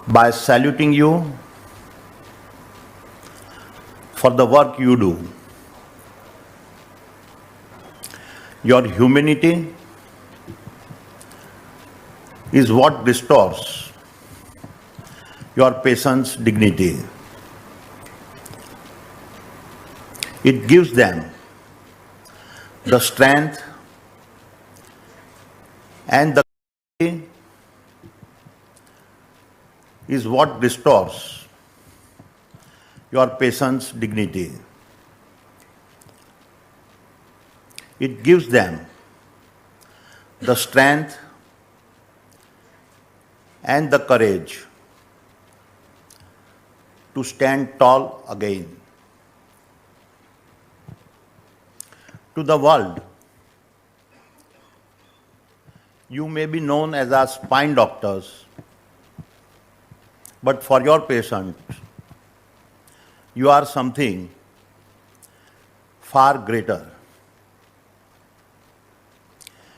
by saluting you for the work you do. Your humanity is what restores your patient's dignity. It gives them the strength and the courage is what restores your patient's dignity. It gives them the strength and the courage to stand tall again. To the world, you may be known as our spine doctors, but for your patient, you are something far greater.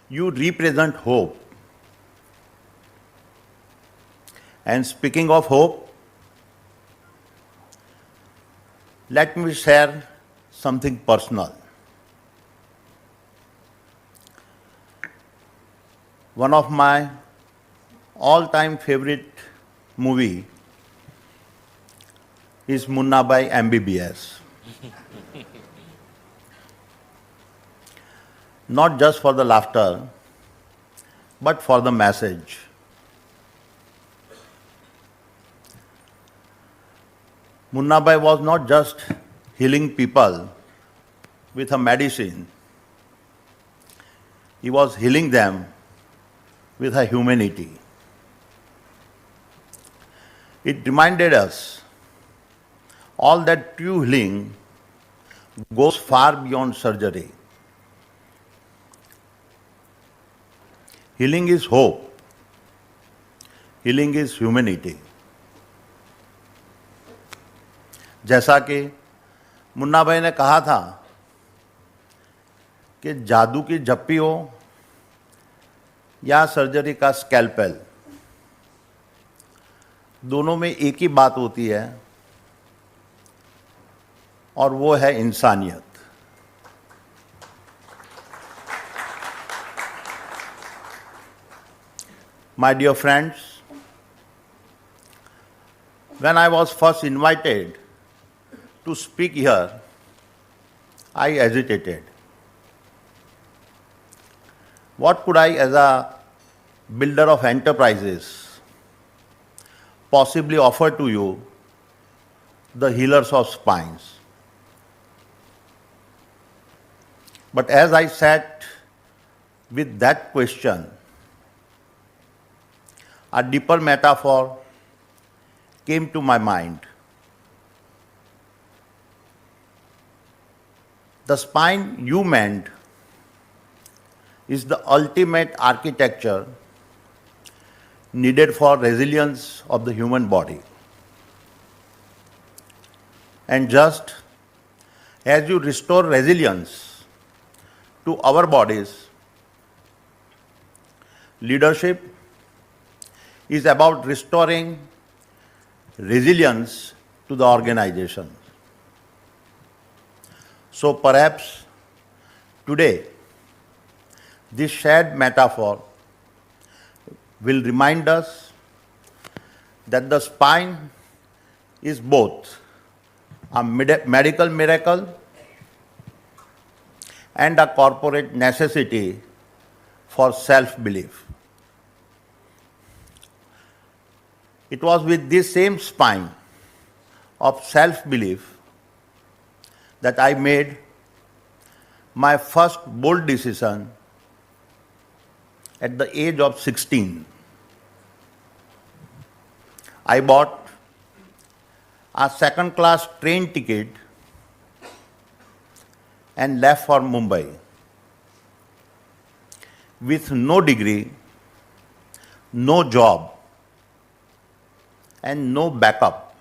You represent hope. And speaking of hope, let me share something personal. One of my all-time favorite movie is Mundra by MBBS. Not just for the laughter, but for the message. Mundra was not just healing people with a medicine. He was healing them with a humanity. It reminded us all that true healing goes far beyond surgery. Healing is hope. Healing is humanity. जैसा कि मुन्ना भाई ने कहा था कि जादू की झप्पी हो या सर्जरी का स्कैल्पेल, दोनों में एक ही बात होती है और वो है इंसानियत. My dear friends, when I was first invited to speak here, I hesitated. What could I, as a builder of enterprises, possibly offer to you, the healers of spines? But as I sat with that question, a deeper metaphor came to my mind. The spine you meant is the ultimate architecture needed for resilience of the human body. And just as you restore resilience to our bodies, leadership is about restoring resilience to the organization. So perhaps today, this shared metaphor will remind us that the spine is both a medical miracle and a corporate necessity for self-belief. It was with this same spine of self-belief that I made my first bold decision at the age of 16. I bought a second-class train ticket and left for Mumbai with no degree, no job, and no backup,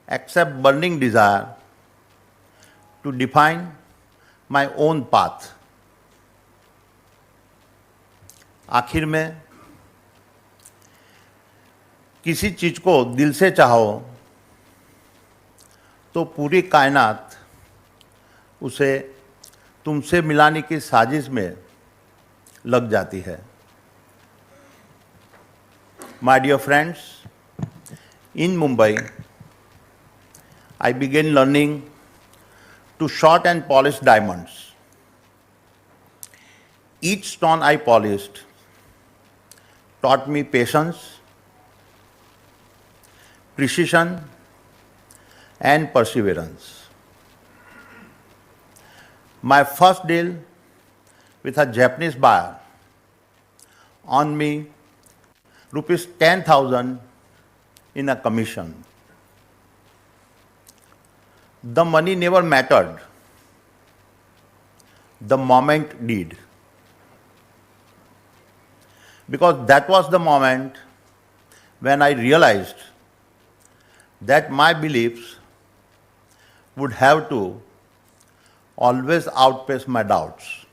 except burning desire to define my own path. आखिर में किसी चीज को दिल से चाहो तो पूरी कायनात उसे तुमसे मिलाने की साजिश में लग जाती है. My dear friends, in Mumbai, I began learning to short and polish diamonds. Each stone I polished taught me patience, precision, and perseverance. My first deal with a Japanese buyer earned me rupees 10,000 in a commission. The money never mattered. The moment did. Because that was the moment when I realized that my beliefs would have to always outpace my doubts.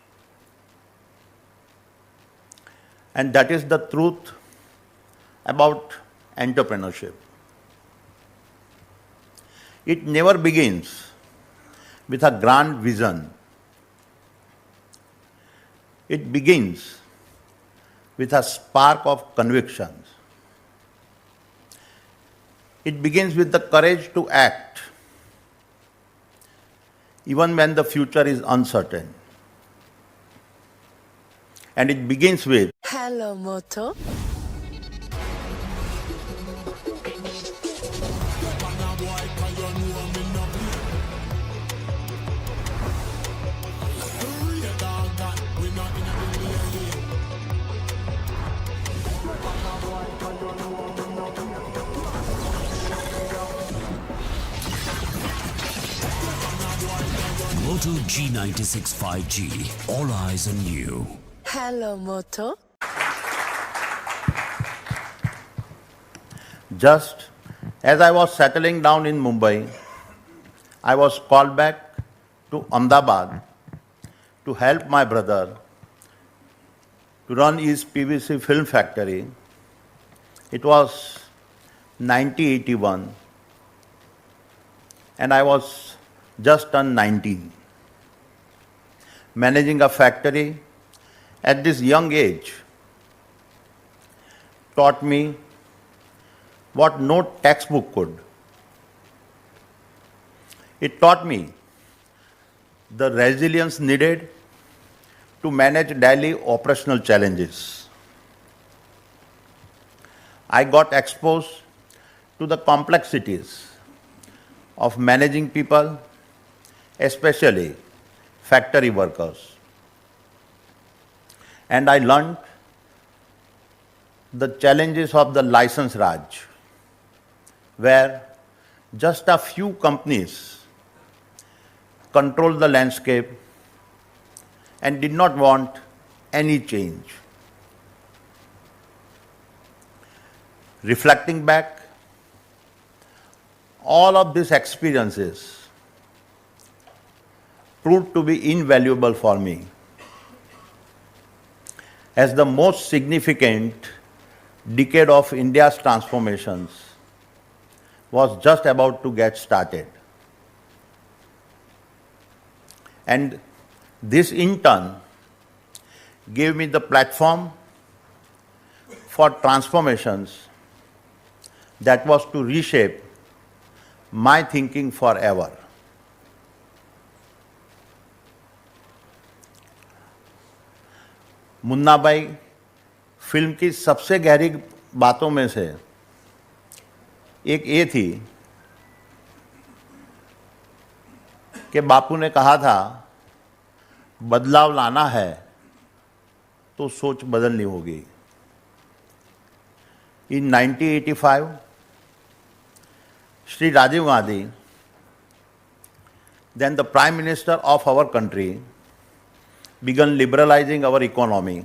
And that is the truth about entrepreneurship. It never begins with a grand vision. It begins with a spark of convictions. It begins with the courage to act, even when the future is uncertain. And it begins with Hello, Moto. Moto G96 5G. All eyes on you. Hello, Moto. just as I was settling down in Mumbai, I was called back to Ahmedabad to help my brother to run his PVC film factory. It was 1981 and I was just turned 19. Managing a factory at this young age taught me what no textbook could. It taught me the resilience needed to manage daily operational challenges. I got exposed to the complexities of managing people, especially factory workers. And I learned the challenges of the license Raj, where just a few companies controlled the landscape and did not want any change. Reflecting back, all of these experiences proved to be invaluable for me, as the most significant decade of India's transformations was just about to get started. And this in turn gave me the platform for transformations that was to reshape my thinking forever. Munna भाई film की सबसे गहरी बातों में से एक ये थी कि बापू ने कहा था बदलाव लाना है तो सोच बदलनी होगी. In 1985, Shri Rajiv Gandhi, then the Prime Minister of our country, began liberalizing our economy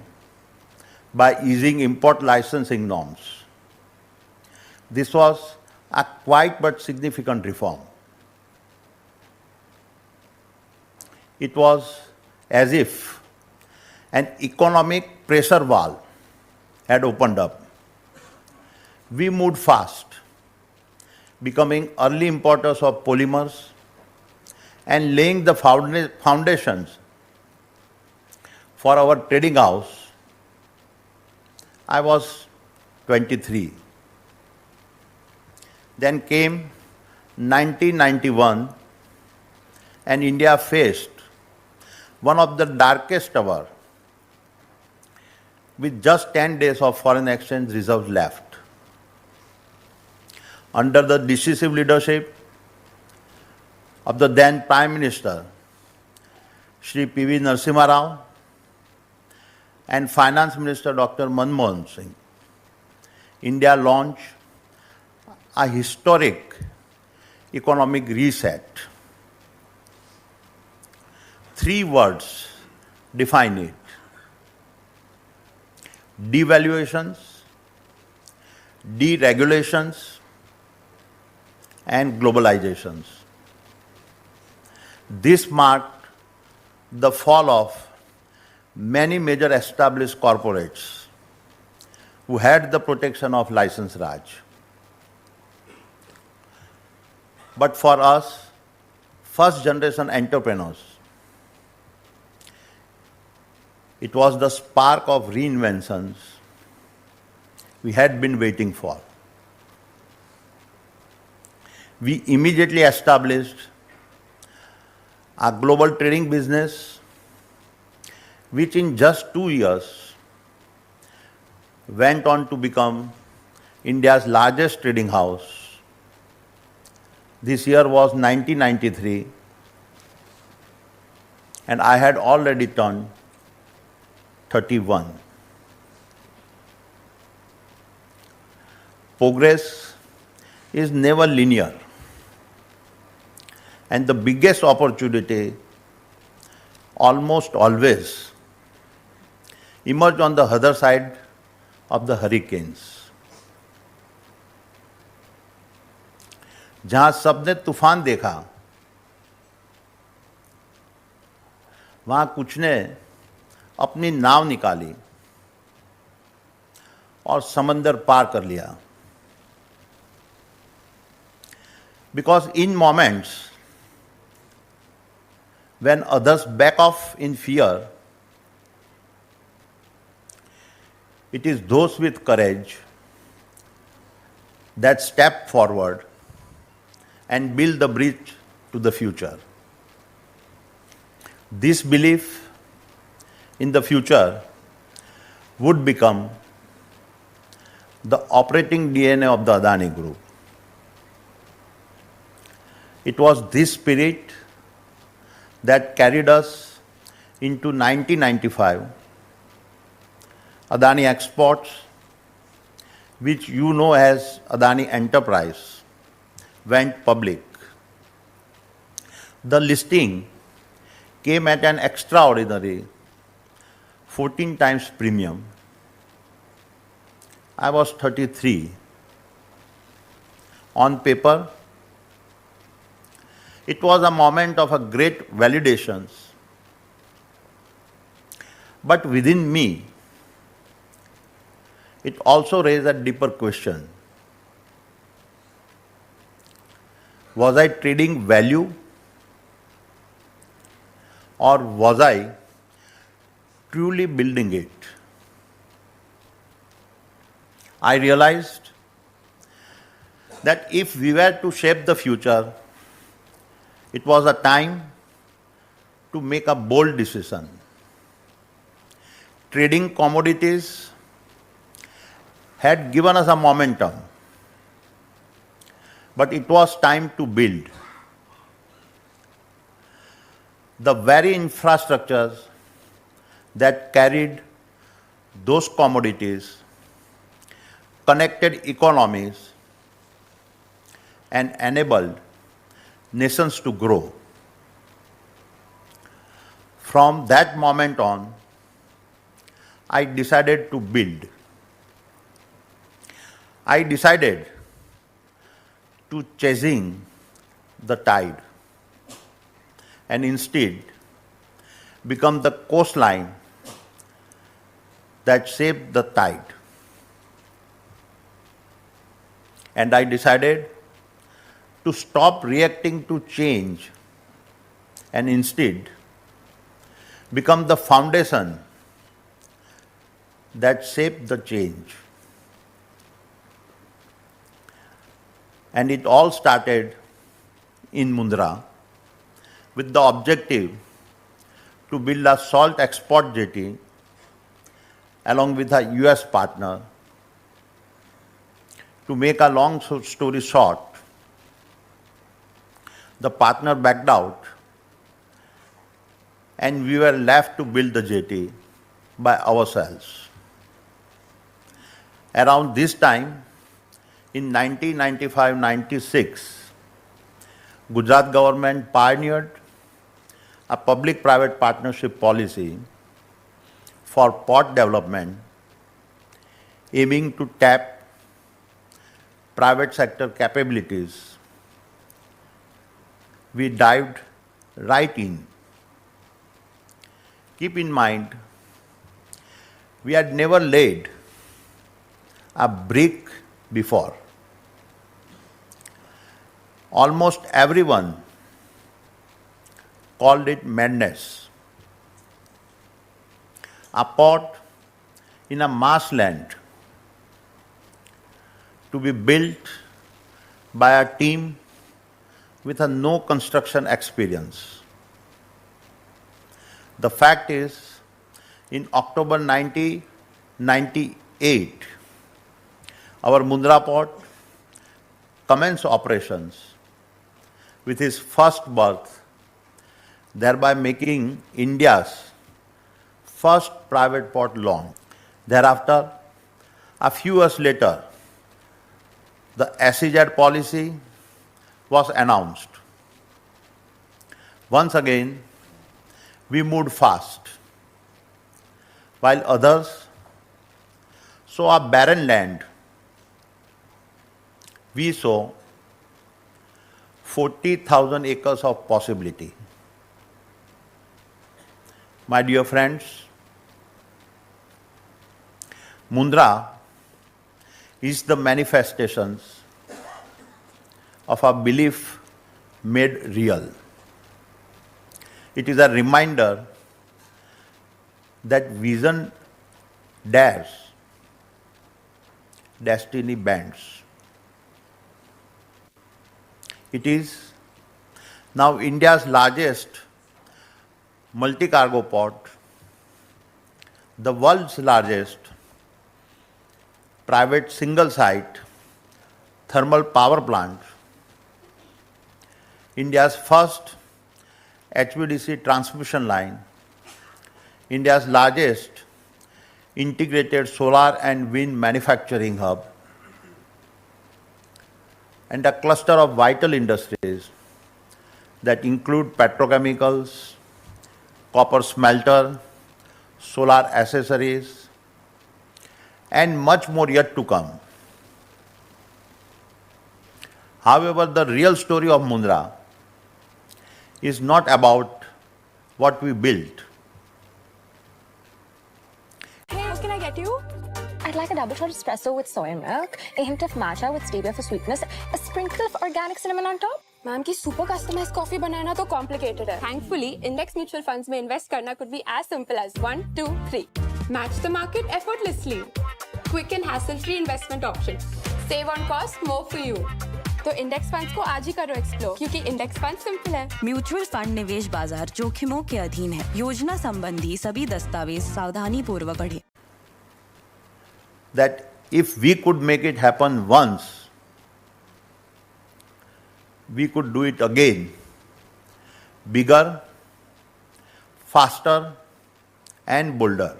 by easing import licensing norms. This was a quite but significant reform. It was as if an economic pressure valve had opened up, We moved fast, becoming early importers of polymers and laying the foundations for our trading house. I was 23. Then came 1991 and India faced one of the darkest ever with just 10 days of foreign exchange reserves left. Under the decisive leadership of the then Prime Minister, Shri P.V. Narasimha Rao, and Finance Minister Dr. Manmohan Singh, India launched a historic economic reset. 3 words define it: devaluations, deregulations, and globalizations. This marked the fall of many major established corporates who had the protection of license Raj. But for us, first generation entrepreneurs, it was the spark of reinventions we had been waiting for. We immediately established a global trading business, which in just 2 years went on to become India's largest trading house. This year was 1993, and I had already turned 31. Progress is never linear, and the biggest opportunity almost always emerge on the other side of the hurricanes. जहां सबने तूफान देखा, वहां कुछ ने अपनी नाव निकाली और समंदर पार कर लिया. Because in moments when others back off in fear, it is those with courage that step forward and build the bridge to the future. This belief in the future would become the operating DNA of the Adani Group. It was this spirit that carried us into 1995. Adani Exports, which you know as Adani Enterprise, went public. The listing came at an extraordinary 14 times premium. I was 33. On paper, it was a moment of a great validation. But within me, it also raised a deeper question. Was I trading value, or was I truly building it? I realized that if we were to shape the future, it was a time to make a bold decision. Trading commodities had given us a momentum, but it was time to build. The very infrastructures that carried those commodities, connected economies, and enabled nations to grow. From that moment on, I decided to build. I decided to chasing the tide and instead become the coastline that shaped the tide. And I decided to stop reacting to change and instead become the foundation that shaped the change. And it all started in Mundra with the objective to build a salt export jetty along with a US partner. To make a long story short, the partner backed out and we were left to build the jetty by ourselves. Around this time, in 1995-96, Gujarat government pioneered a public-private partnership policy for port development aiming to tap private sector capabilities. We dived right in. Keep in mind, we had never laid a brick before. Almost everyone called it madness. A port in a marshland to be built by a team with a no construction experience. The fact is, in October 1998, our Mundra port commenced operations with his first berth, thereby making India's first private port launch. Thereafter, a few years later, the SEZ policy was announced. Once again, we moved fast, while others saw a barren land. We saw 40,000 acres of possibility. My dear friends, Mundra is the manifestations of a belief made real. It is a reminder that vision dares, destiny bends. It is now India's largest multi-cargo port, the world's largest private single-site thermal power plant, India's first HVDC transmission line, India's largest integrated solar and wind manufacturing hub, and a cluster of vital industries that include petrochemicals, copper smelter, solar accessories, and much more yet to come. However, the real story of Mundra is not about what we built. Hey, what can I get you? I'd like a double shot espresso with soy milk, a hint of matcha with stevia for sweetness, a sprinkle of organic cinnamon on top. Ma'am की super customised coffee बनाना तो complicated है. Thankfully, index mutual funds में invest करना could be as simple as 1, 2, 3. Match the market effortlessly. Quick and hassle-free investment option. Save on cost, more for you. तो index funds को आज ही करो explore क्योंकि index fund simple है. Mutual fund निवेश बाजार जोखिमों के अधीन है. योजना संबंधी सभी दस्तावेज सावधानी पूर्वक पढ़ें. That if we could make it happen once, we could do it again, bigger, faster, and bolder.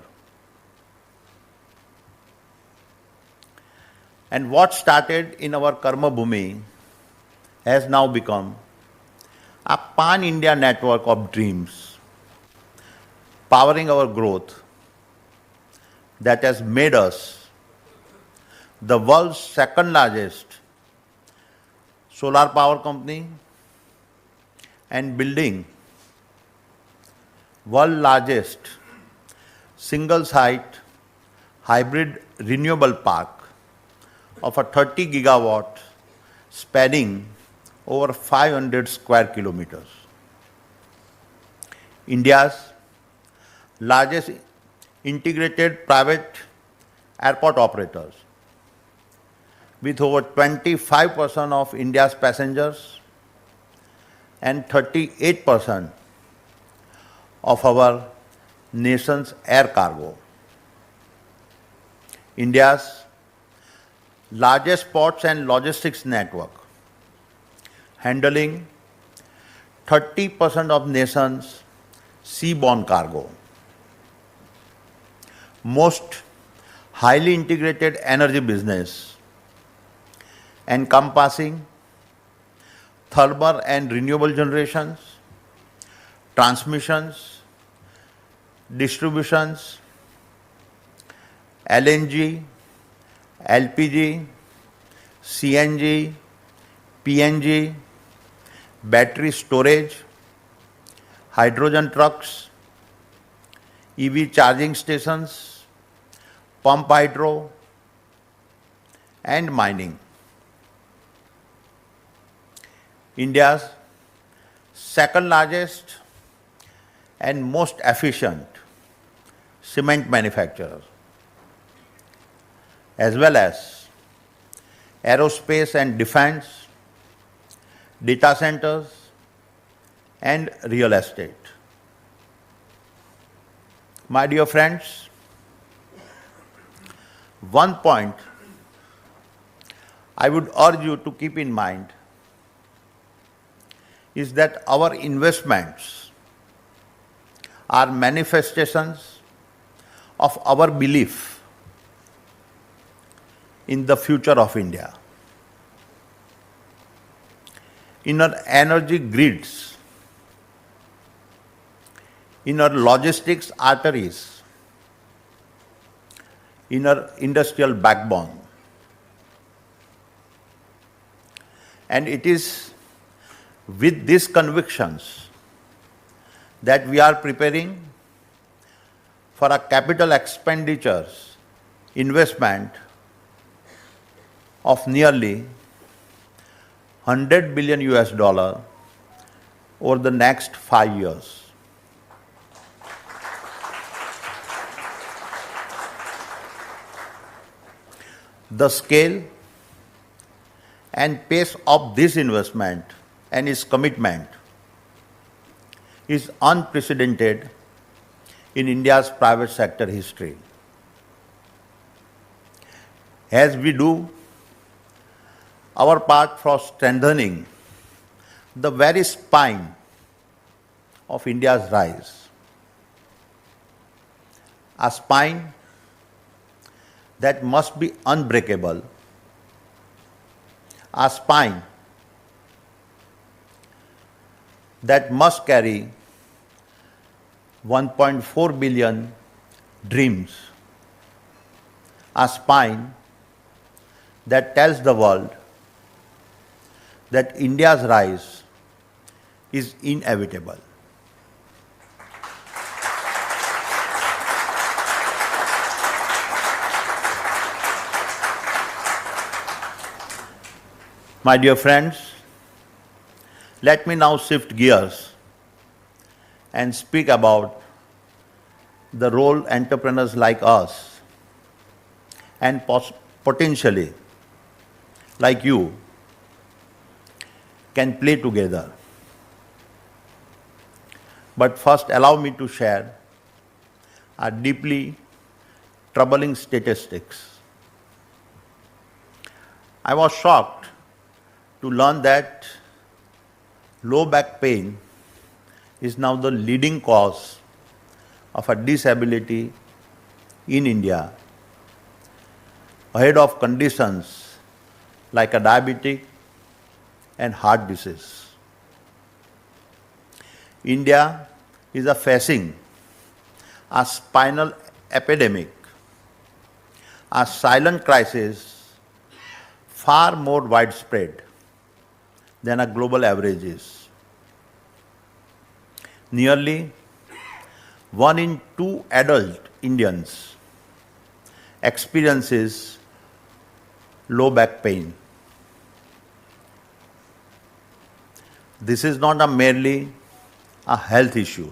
And what started in our Karma Bhumi has now become a pan-India network of dreams, powering our growth that has made us the world's second largest solar power company and building world largest single site hybrid renewable park of a 30 gigawatt spanning over 500 square kilometers. India's largest integrated private airport operators, with over 25% of India's passengers and 38% of our nation's air cargo. India's largest ports and logistics network, handling 30% of nation's seaborne cargo. Most highly integrated energy business, encompassing thermal and renewable generations, transmissions, distributions, LNG, LPG, CNG, PNG, battery storage, hydrogen trucks, EV charging stations, pump hydro, and mining. India's second largest and most efficient cement manufacturer, as well as aerospace and defense, data centers, and real estate. My dear friends, one point I would urge you to keep in mind is that our investments are manifestations of our belief in the future of India, in our energy grids, in our logistics arteries, in our industrial backbone. And it is with these convictions that we are preparing for a capital expenditures investment of nearly 100 billion US dollar over the next 5 years. The scale and pace of this investment and its commitment is unprecedented in India's private sector history. As we do our part for strengthening the very spine of India's rise, a spine that must be unbreakable, a spine that must carry 1.4 billion dreams, a spine that tells the world that India's rise is inevitable. My dear friends, let me now shift gears and speak about the role entrepreneurs like us and potentially like you can play together. But first, allow me to share a deeply troubling statistics. I was shocked to learn that low back pain is now the leading cause of a disability in India, ahead of conditions like a diabetic and heart disease. India is facing a spinal epidemic, a silent crisis far more widespread than a global average is. Nearly 1 in 2 adult Indians experiences low back pain. This is not merely a health issue.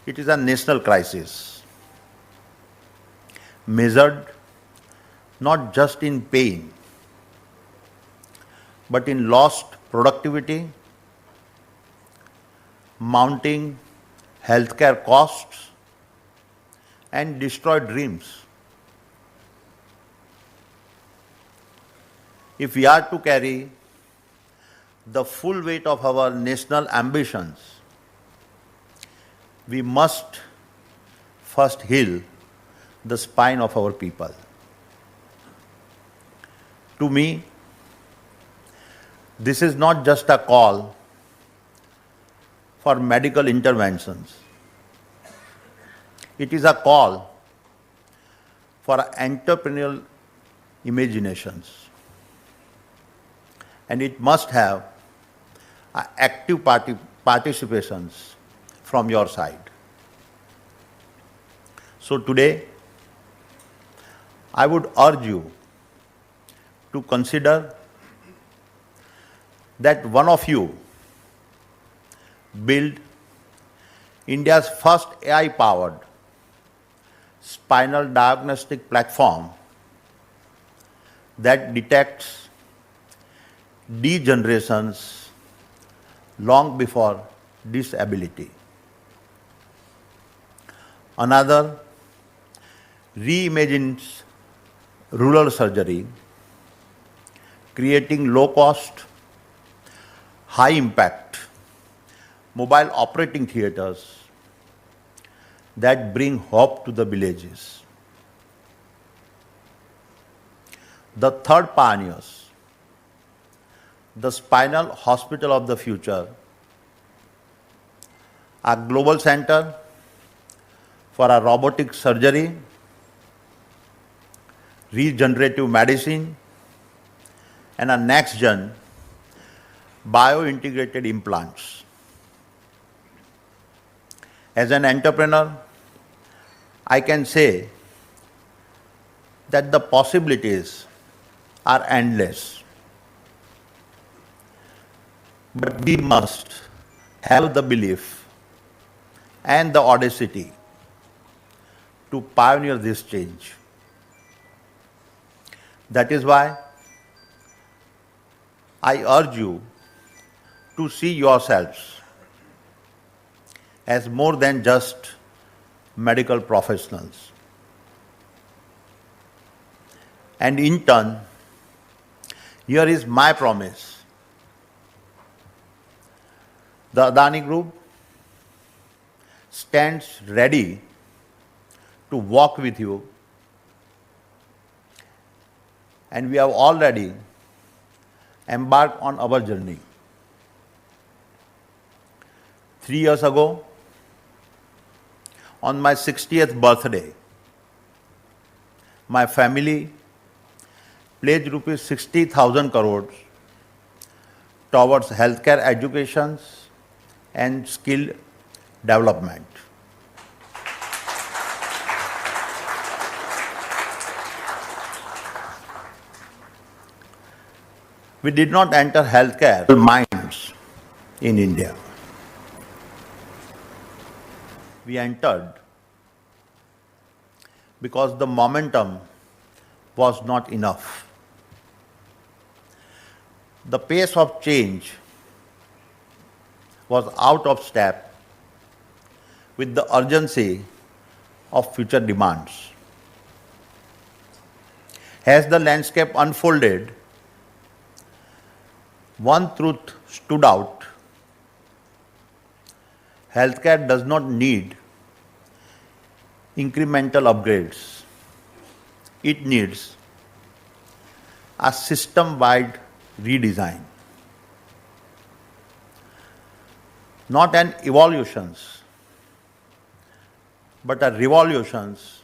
It is a national crisis, measured not just in pain, but in lost productivity, mounting healthcare costs, and destroyed dreams. If we are to carry the full weight of our national ambitions, we must first heal the spine of our people. To me, this is not just a call for medical interventions. It is a call for entrepreneurial imaginations. And it must have active participations from your side. So today, I would urge you to consider that one of you build India's first AI-powered spinal diagnostic platform that detects degenerations long before disability. Another reimagines rural surgery, creating low-cost, high-impact mobile operating theatres that bring hope to the villages. The third pioneers, the Spinal Hospital of the Future, a global center for a robotic surgery, regenerative medicine, and a next-gen bio-integrated implants. As an entrepreneur, I can say that the possibilities are endless. But we must have the belief and the audacity to pioneer this change. That is why I urge you to see yourselves as more than just medical professionals. And in turn, here is my promise. The Adani Group stands ready to walk with you, and we have already embarked on our journey. 3 years ago, on my 60th birthday, my family pledged rupees 60,000 crores towards healthcare education and skill development. We did not enter healthcare minds in India. We entered because the momentum was not enough. The pace of change was out of step with the urgency of future demands. As the landscape unfolded, one truth stood out. Healthcare does not need incremental upgrades. It needs a system-wide redesign. Not an evolutions, but a revolutions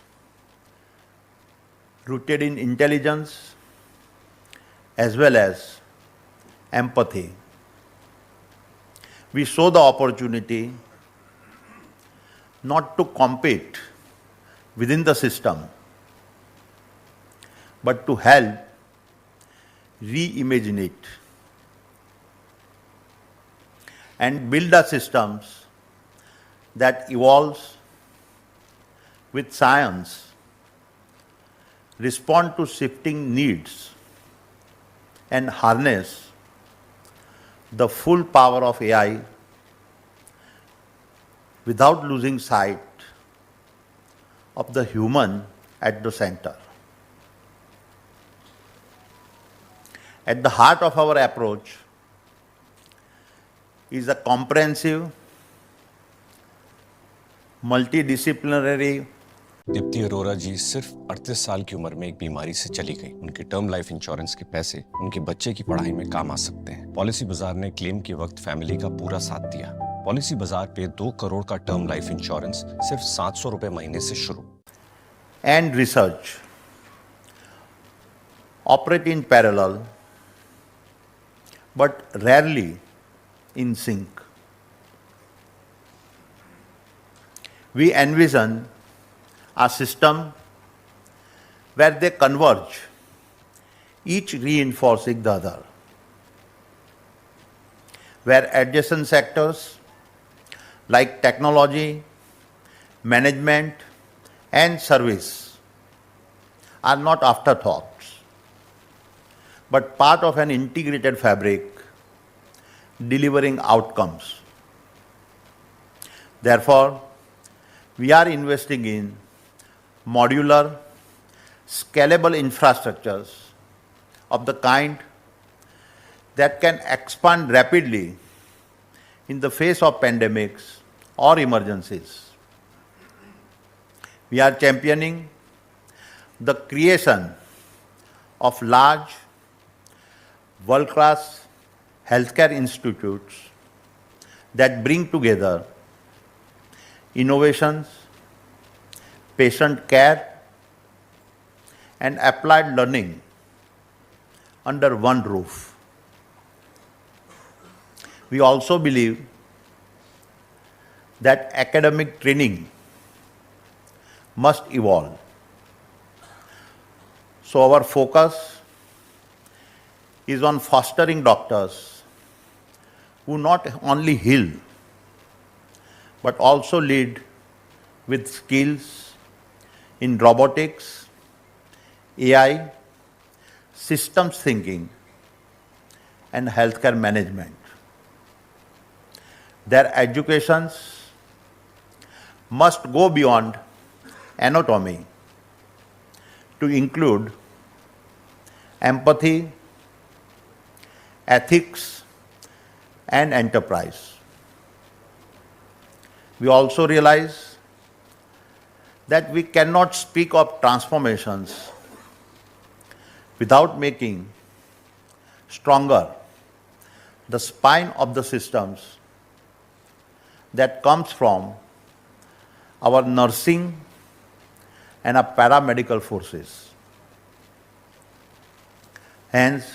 rooted in intelligence as well as empathy. We saw the opportunity not to compete within the system, but to help reimagine it and build a systems that evolves with science, respond to shifting needs, and harness the full power of AI without losing sight of the human at the center. At the heart of our approach is a comprehensive, multidisciplinary Deepti Arora जी सिर्फ 38 साल की उम्र में एक बीमारी से चली गई। उनके टर्म लाइफ इंश्योरेंस के पैसे उनके बच्चे की पढ़ाई में काम आ सकते हैं। पॉलिसी बाजार ने क्लेम के वक्त फैमिली का पूरा साथ दिया। पॉलिसी बाजार पे 2 करोड़ का टर्म लाइफ इंश्योरेंस सिर्फ 700 रुपए महीने से शुरू। and research operate in parallel but rarely in sync. We envision a system where they converge, each reinforcing the other, where adjacent sectors like technology, management, and service are not afterthoughts, but part of an integrated fabric delivering outcomes. Therefore, we are investing in modular, scalable infrastructures of the kind that can expand rapidly in the face of pandemics or emergencies. We are championing the creation of large, world-class healthcare institutes that bring together innovations, patient care, and applied learning under one roof. We also believe that academic training must evolve. So our focus is on fostering doctors who not only heal but also lead with skills in robotics, AI, systems thinking, and healthcare management. Their educations must go beyond anatomy to include empathy, ethics, and enterprise. We also realize that we cannot speak of transformations without making stronger the spine of the systems that comes from our nursing and our paramedical forces. Hence,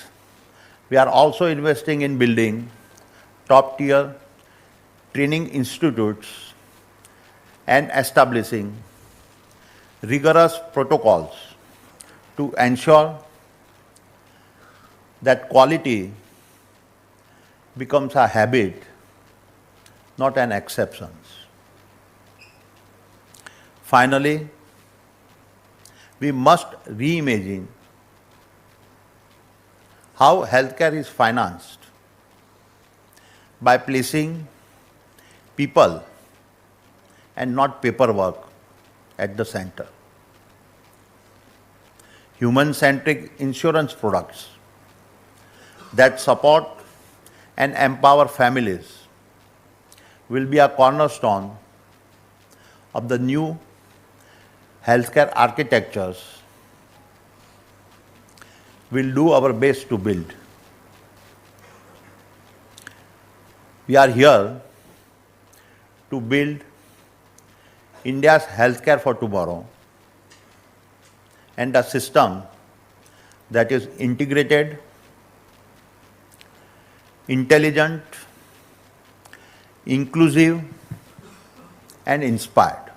we are also investing in building top-tier training institutes and establishing rigorous protocols to ensure that quality becomes a habit, not an exception. Finally, we must reimagine how healthcare is financed by placing people and not paperwork at the center. Human-centric insurance products that support and empower families will be a cornerstone of the new healthcare architectures we'll do our best to build. We are here to build India's healthcare for tomorrow and a system that is integrated, intelligent, inclusive, and inspired.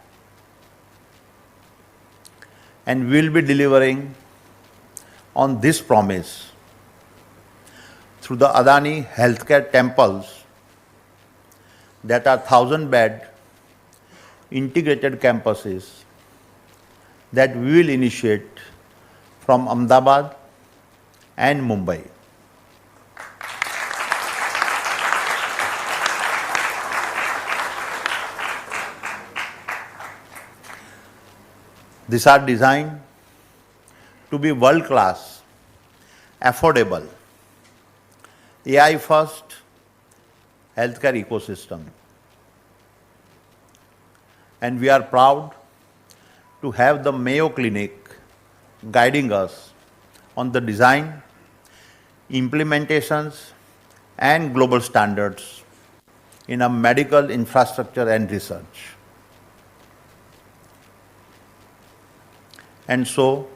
And we'll be delivering on this promise through the Adani healthcare temples that are 1,000-bed integrated campuses that we will initiate from Ahmedabad and Mumbai. These are designed to be world-class, affordable, AI-first healthcare ecosystem. And we are proud to have the Mayo Clinic guiding us on the design, implementations, and global standards in our medical infrastructure and research. And so,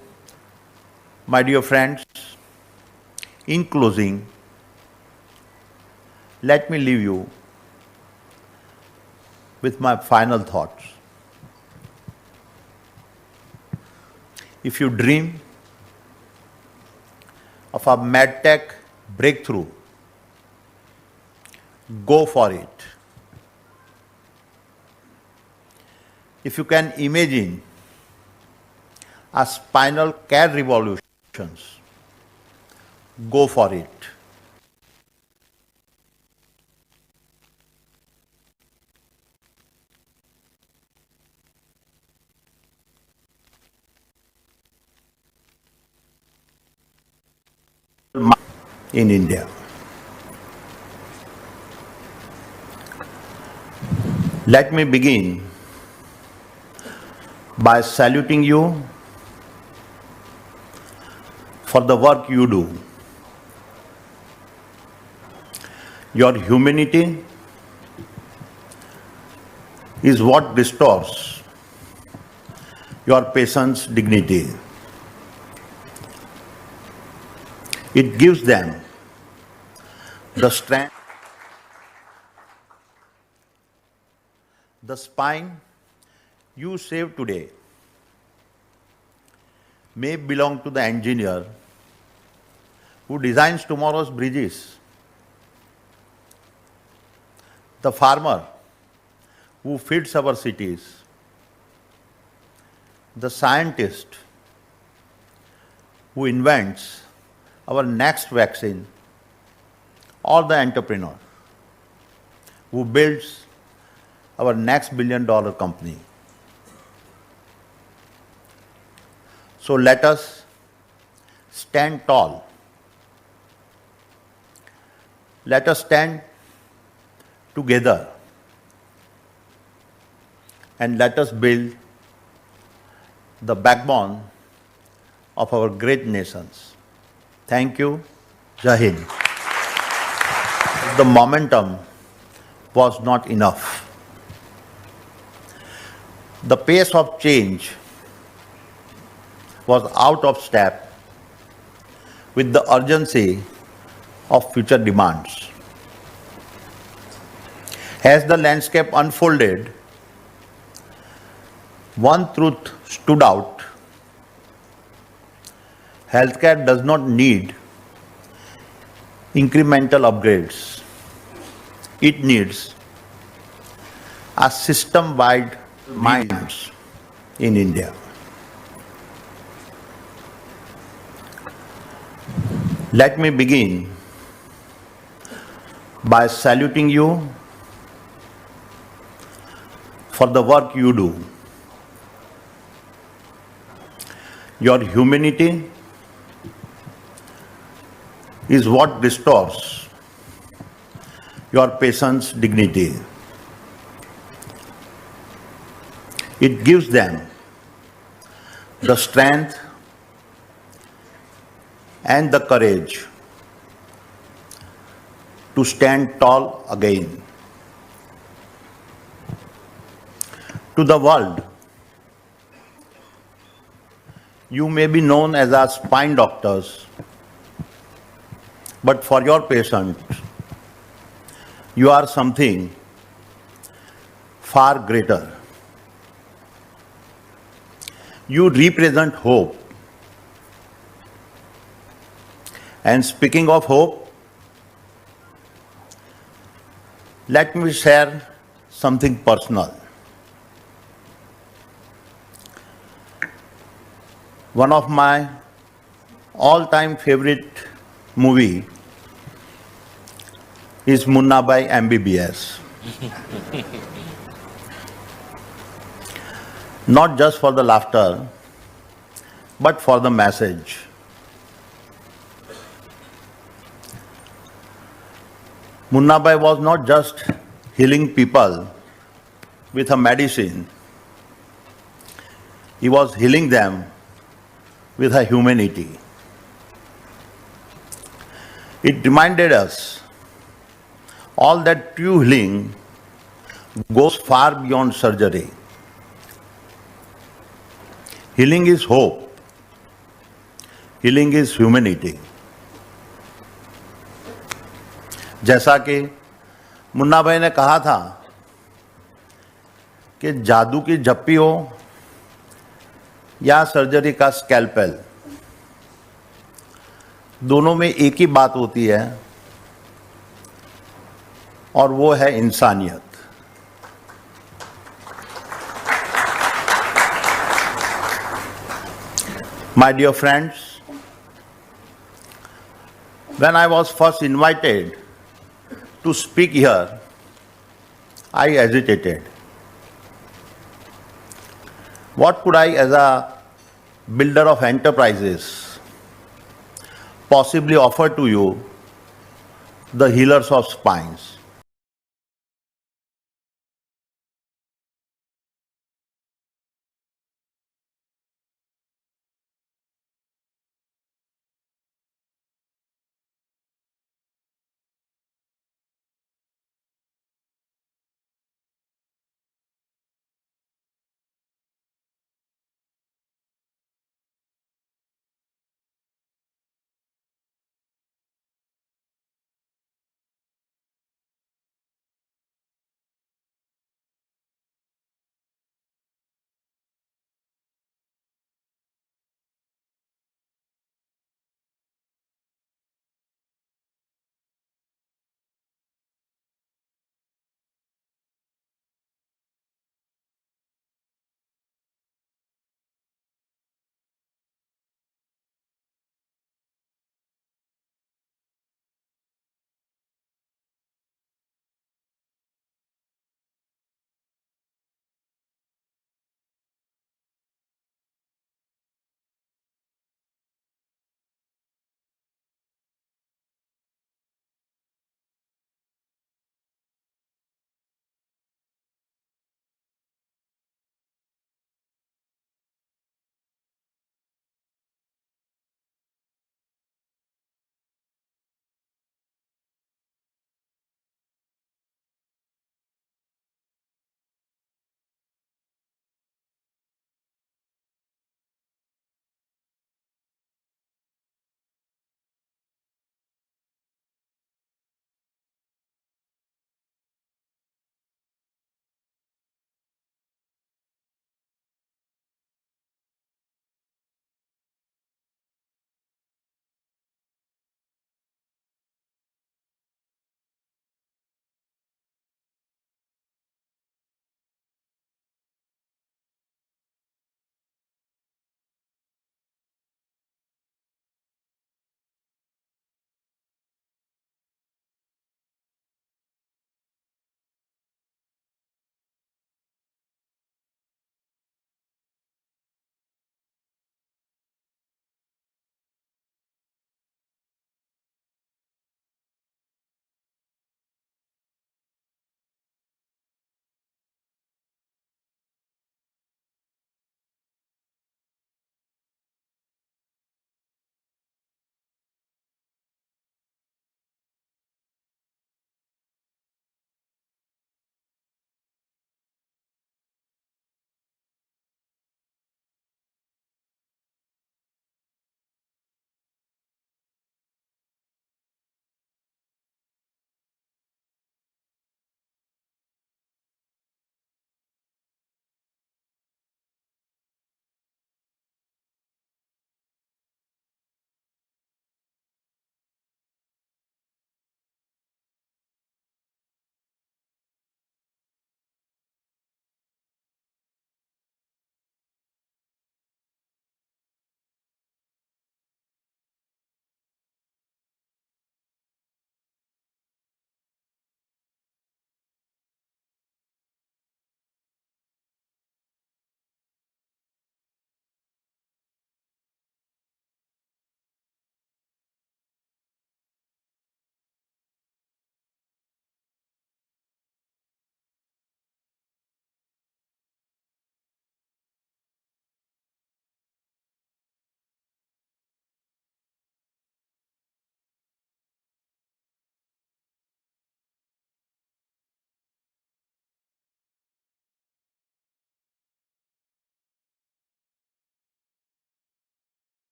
my dear friends, in closing, let me leave you with my final thoughts. If you dream of a medtech breakthrough, go for it. If you can imagine a spinal care revolutions, go for it. In India. Let me begin by saluting you for the work you do. Your humanity is what restores your patient's dignity. It gives them the strength, the spine you save today may belong to the engineer who designs tomorrow's bridges, the farmer who feeds our cities, the scientist who invents our next vaccine, or the entrepreneur who builds our next billion-dollar company. So let us stand tall. Let us stand together and let us build the backbone of our great nations. Thank you. Jai Hind. The momentum was not enough. The pace of change was out of step with the urgency of future demands. As the landscape unfolded, one truth stood out. Healthcare does not need incremental upgrades. It needs a system-wide minds in India. Let me begin by saluting you for the work you do. Your humanity is what restores your patient's dignity. It gives them the strength and the courage to stand tall again. To the world, you may be known as our spine doctors, but for your patients, you are something far greater. You represent hope. And speaking of hope, let me share something personal. One of my all-time favorite movie is Munna by MBBS. Not just for the laughter, but for the message. Munna Bhai was not just healing people with a medicine. He was healing them with a humanity. It reminded us all that true healing goes far beyond surgery. Healing is hope. Healing is humanity. जैसा कि मुन्ना भाई ने कहा था कि जादू की झप्पी हो या सर्जरी का स्कैल्पेल, दोनों में एक ही बात होती है और वो है इंसानियत. My dear friends, when I was first invited to speak here, I hesitated. What could I, as a builder of enterprises, possibly offer to you, the healers of spines?